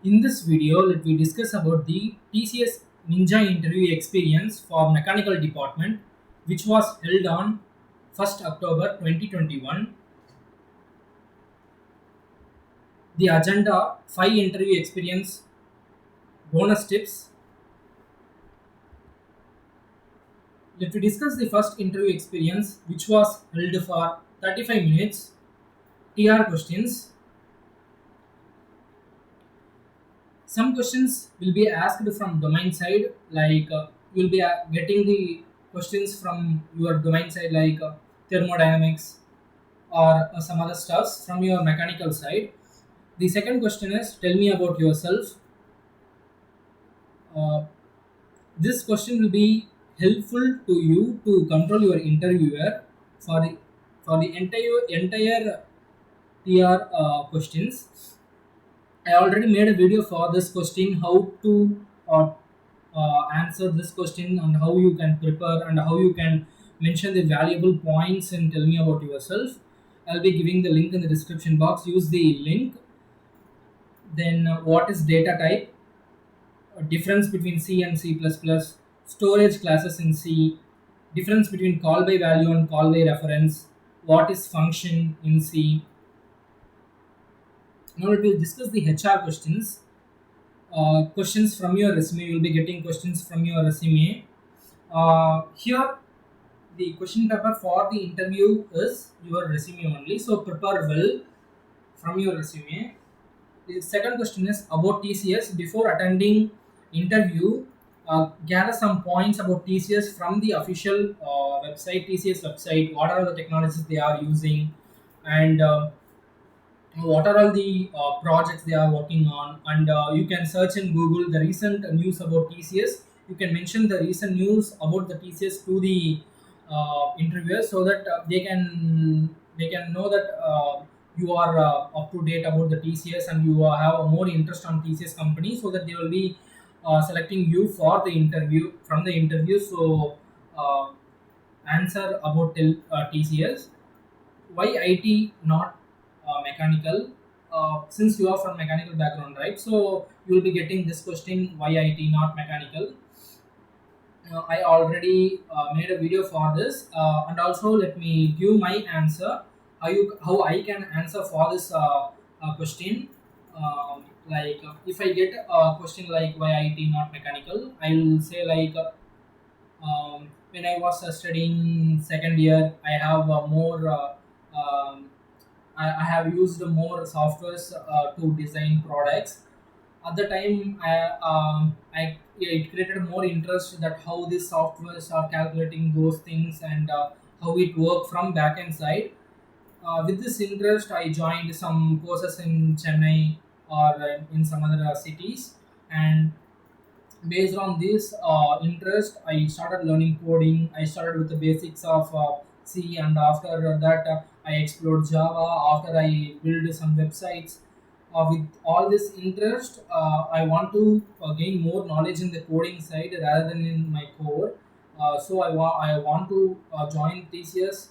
In this video, let me discuss about the TCS Ninja interview experience for mechanical department, which was held on 1st October 2021. The agenda 5 interview experience bonus tips. Let me discuss the first interview experience, which was held for 35 minutes. TR questions. Some questions will be asked from domain side, like you'll be getting the questions from your domain side, like thermodynamics or some other stuffs from your mechanical side. The second question is, tell me about yourself. uh, this question will be helpful to you to control your interviewer for the entire TR questions. I already made a video for this question, how to answer this question and how you can prepare and how you can mention the valuable points and tell me about yourself. I'll be giving the link in the description box. Use the link. Then, what is data type? Difference between C and C++, storage classes in C, difference between call by value and call by reference, what is function in C. Now, we will discuss the HR questions. Questions from your resume. You'll be getting questions from your resume. Here, the question paper for the interview is your resume only. So prepare well from your resume. The second question is about TCS. Before attending interview, gather some points about TCS from the official website, TCS website. What are the technologies they are using, and what are all the projects they are working on. And you can search in Google the recent news about TCS. You can mention the recent news about the TCS to the interviewers, so that they can know that you are up to date about the TCS, and you have a more interest on TCS company, so that they will be selecting you for the interview from the interview. So answer about TCS. Why IT, not mechanical? Since you are from mechanical background, right? So you will be getting this question: why IT, not mechanical? I already made a video for this, and also let me give my answer. How I can answer for this question. Like if I get a question like why IT, not mechanical, I will say like when I was studying second year, I have more. I have used more softwares to design products. At the time, it created more interest that how these softwares are calculating those things, and how it work from backend side. With this interest, I joined some courses in Chennai or in some other cities, and based on this interest, I started learning coding. I started with the basics of C, and after that, I explored Java. After I built some websites. With all this interest, I want to gain more knowledge in the coding side rather than in my core. So I want to join TCS,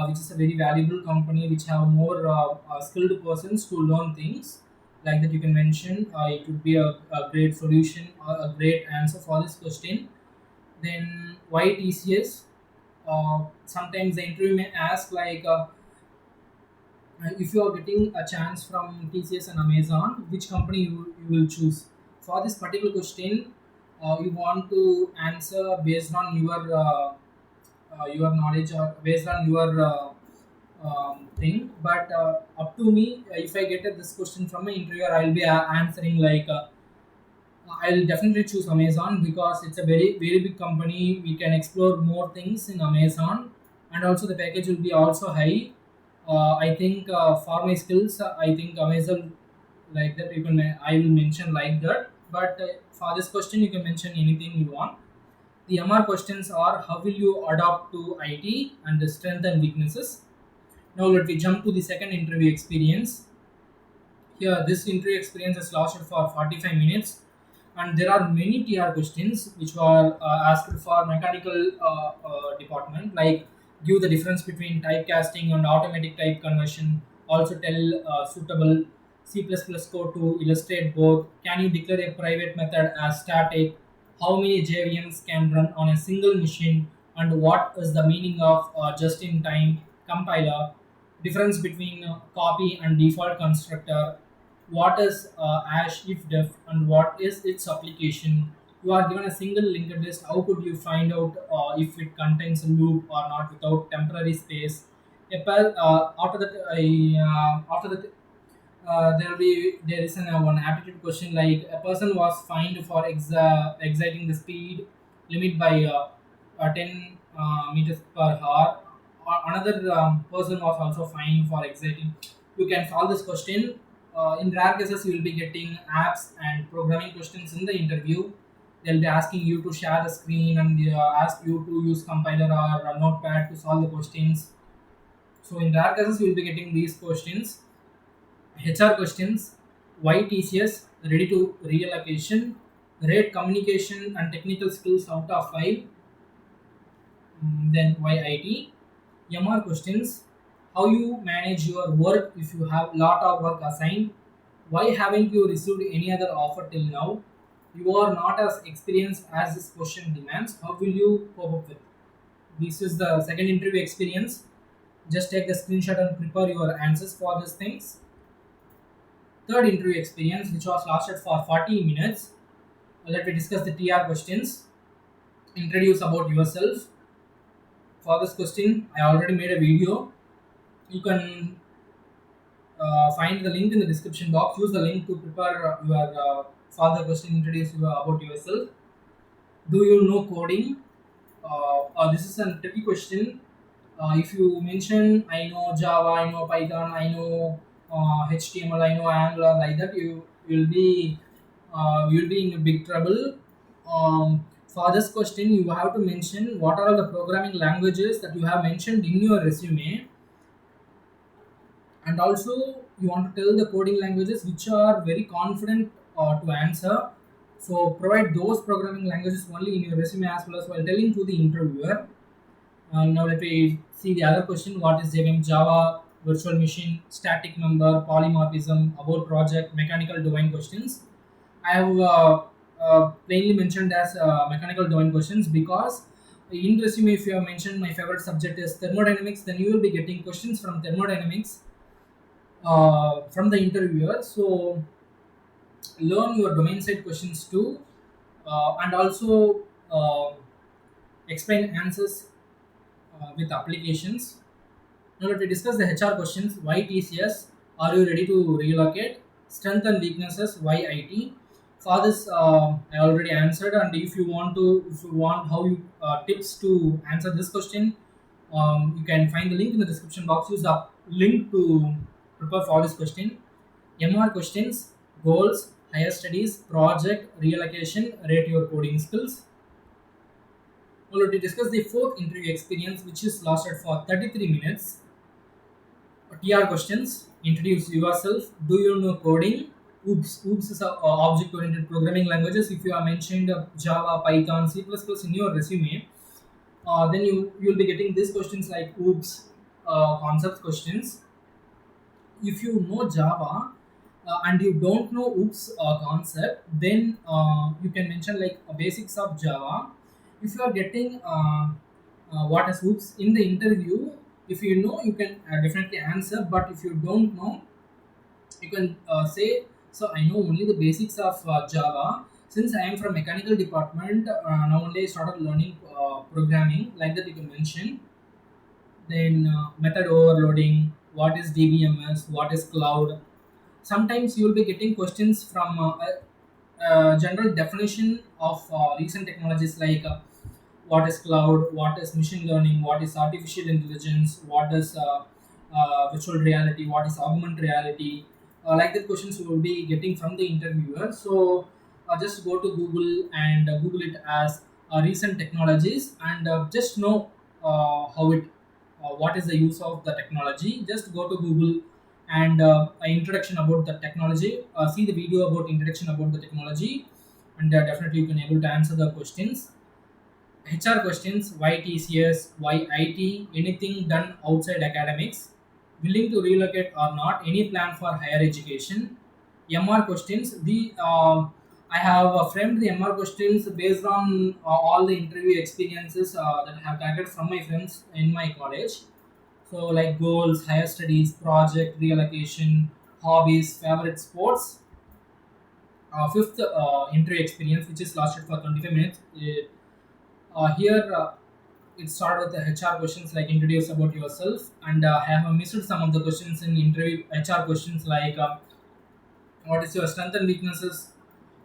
which is a very valuable company, which have more skilled persons to learn things like that. You can mention it would be a great solution or a great answer for this question. Then why TCS? Sometimes the interview may ask like, if you are getting a chance from TCS and Amazon, which company you will choose? For this particular question, you want to answer based on your knowledge or based on your thing. But up to me, if I get this question from my interviewer, I'll be answering like. I'll definitely choose Amazon because it's a very big company. We can explore more things in Amazon, and also the package will be also high. I think for my skills, I think Amazon like that. I will mention like that. But for this question, you can mention anything you want. The MR questions are: how will you adapt to IT and the strength and weaknesses? Now let me jump to the second interview experience. Here, this interview experience has lasted for 45 minutes, and there are many TR questions which were asked for mechanical department, like give the difference between typecasting and automatic type conversion. Also, tell suitable C++ code to illustrate both? Can you declare a private method as static? How many JVMs can run on a single machine? And what is the meaning of just-in-time compiler? Difference between copy and default constructor? What is hash if def and what is its application? You are given a single linked list. How could you find out if it contains a loop or not without temporary space? After that, there is one aptitude question like a person was fined for exceeding the speed limit by 10 meters per hour. Another person was also fined for exciting. You can solve this question. In rare cases, you will be getting apps and programming questions in the interview. They'll be asking you to share the screen and ask you to use compiler or a notepad to solve the questions. So in rare cases, you will be getting these questions. HR questions: Why TCS? Ready to reallocation. Rate communication and technical skills out of 5. Then why IT? MR questions: How you manage your work if you have lot of work assigned? Why haven't you received any other offer till now? You are not as experienced as this question demands. How will you cope up with? This is the second interview experience. Just take the screenshot and prepare your answers for these things. Third interview experience, which was lasted for 40 minutes. Let me discuss the TR questions. Introduce about yourself. For this question, I already made a video. You can find the link in the description box. Use the link to prepare your further question. Introduce you about yourself. Do you know coding? This is a tricky question. If you mention I know Java, I know Python, I know HTML, I know Angular, like that, you will be in a big trouble. For this question, you have to mention what are all the programming languages that you have mentioned in your resume, and also you want to tell the coding languages which are very confident to answer. So provide those programming languages only in your resume as well as while telling to the interviewer. Now let me see the other question. What is JVM? Java, virtual machine, static member, polymorphism, about project, mechanical domain questions. I have plainly mentioned as mechanical domain questions because in resume, if you have mentioned my favorite subject is thermodynamics, then you will be getting questions from thermodynamics from the interviewer. So learn your domain side questions too, and also explain answers with applications. Now let me discuss the HR questions. Why TCS? Are you ready to relocate? Strength and weaknesses. Why IT? For this, I already answered. And if you want how you tips to answer this question, you can find the link in the description box. Use the link to prepare for this question. MR questions: goals, higher studies, project, reallocation, rate your coding skills. Well, to discuss the fourth interview experience, which is lasted for 33 minutes. TR questions: Introduce yourself. Do you know coding? Oops. Oops is a object-oriented programming languages. If you have mentioned Java, Python, C++ in your resume, then you'll be getting these questions like oops, concept questions. If you know Java and you don't know oops concept, then you can mention like basics of Java. If you are getting what is oops in the interview, if you know, you can definitely answer. But if you don't know, you can say, so I know only the basics of Java. Since I am from mechanical department, now only I started learning programming, like that you can mention. Then method overloading, what is DBMS, what is cloud. Sometimes you will be getting questions from a general definition of recent technologies like what is cloud, what is machine learning, what is artificial intelligence, what is virtual reality, what is augmented reality. Like that questions you will be getting from the interviewer. So just go to Google and Google it as recent technologies, and just know how it what is the use of the technology. Just go to Google and an introduction about the technology. See the video about introduction about the technology, and definitely you can able to answer the questions. HR questions: Why TCS? Why IT? Anything done outside academics? Willing to relocate or not? Any plan for higher education? MR questions. I have framed the MR questions based on all the interview experiences that I have gathered from my friends in my college. So like goals, higher studies, project, reallocation, hobbies, favorite sports. Fifth interview experience, which is lasted for 25 minutes. Here it started with the HR questions like introduce about yourself, and I have missed some of the questions in interview HR questions like what is your strength and weaknesses,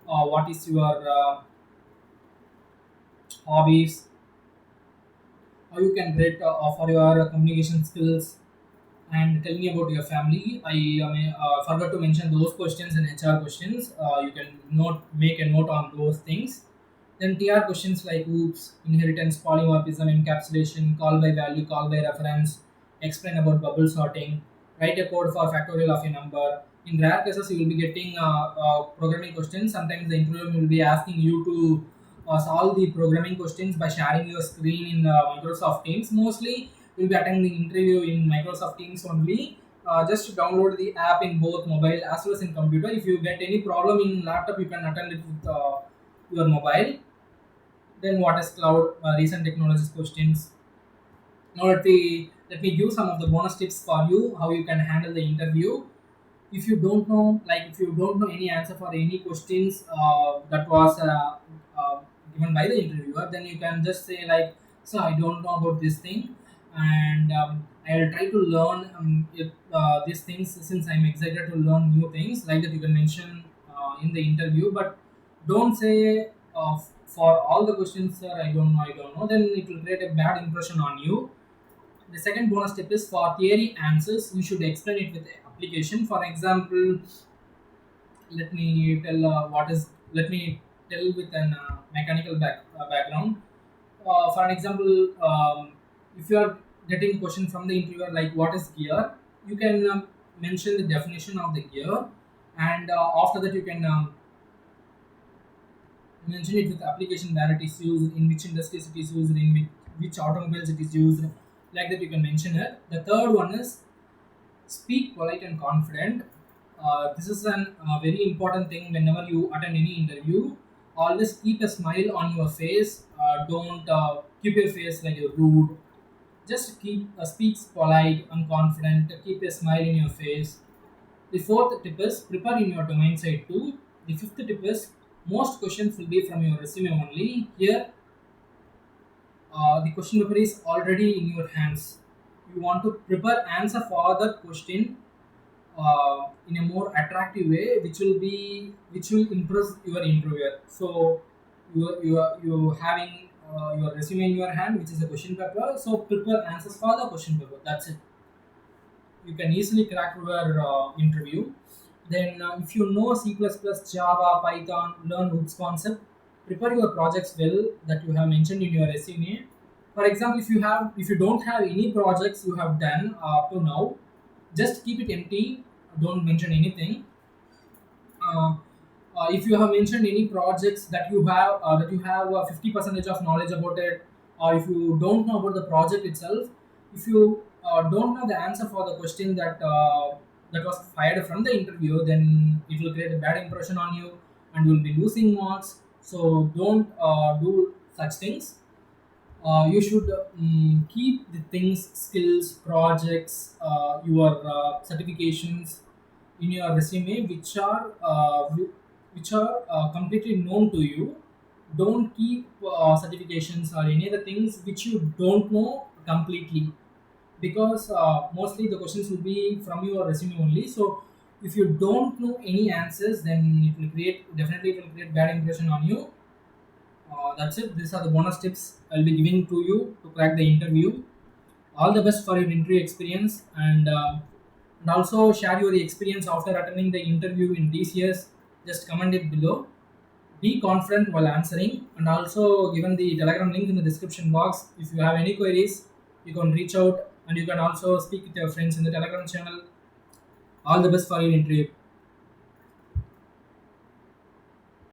what is your hobbies, how you can rate for your communication skills, and tell me about your family. I forgot to mention those questions in HR questions. You can make a note on those things. Then TR questions like oops, inheritance, polymorphism, encapsulation, call by value, call by reference, explain about bubble sorting, write a code for factorial of a number. In rare cases, you will be getting programming questions. Sometimes the interviewer will be asking you to solve the programming questions by sharing your screen in Microsoft Teams. Mostly, you'll be attending the interview in Microsoft Teams only. Just download the app in both mobile as well as in computer. If you get any problem in laptop, you can attend it with your mobile. Then what is cloud? Recent technologies questions. Now let me give some of the bonus tips for you how you can handle the interview. If you don't know, like if you don't know any answer for any questions that was given by the interviewer, then you can just say like, so I don't know about this thing, and I'll try to learn these things since I'm excited to learn new things, like that you can mention in the interview. But don't say for all the questions, sir, I don't know, then it will create a bad impression on you. The second bonus tip is for theory answers, you should explain it with application. For example, let me tell what is. Let me tell with an mechanical background. For an example, if you are getting a question from the interviewer like what is gear, you can mention the definition of the gear, and after that you can mention it with application where it is used, in which industries it is used, in which automobiles it is used. Like that, you can mention it. The third one is speak polite and confident. This is an very important thing whenever you attend any interview. Always keep a smile on your face. Don't keep your face like you're rude. Just keep speaks polite and confident. Keep a smile in your face. The fourth tip is prepare in your domain side too. The fifth tip is most questions will be from your resume only. Here, the question paper is already in your hands. You want to prepare answer for the question in a more attractive way, which will impress your interviewer. So you having your resume in your hand, which is a question paper. So prepare answers for the question paper. That's it. You can easily crack your interview. Then, if you know C++, Java, Python, learn hooks concept, prepare your projects well that you have mentioned in your resume. For example, if you don't have any projects you have done up to now, just keep it empty. Don't mention anything. Uh, if you have mentioned any projects that you have 50 percentage of knowledge about it, or if you don't know about the project itself, if you don't know the answer for the question that was fired from the interview, then it will create a bad impression on you, and you will be losing marks. So don't do such things. You should keep the things, skills, projects, your certifications in your resume, which are completely known to you. Don't keep certifications or any other things which you don't know completely, because mostly the questions will be from your resume only. So if you don't know any answers, then it will create bad impression on you. That's it. These are the bonus tips I'll be giving to you to crack the interview. All the best for your interview experience, and also share your experience after attending the interview in TCS. Just comment it below. Be confident while answering, and also given the Telegram link in the description box. If you have any queries, you can reach out, and you can also speak with your friends in the Telegram channel. All the best for your interview.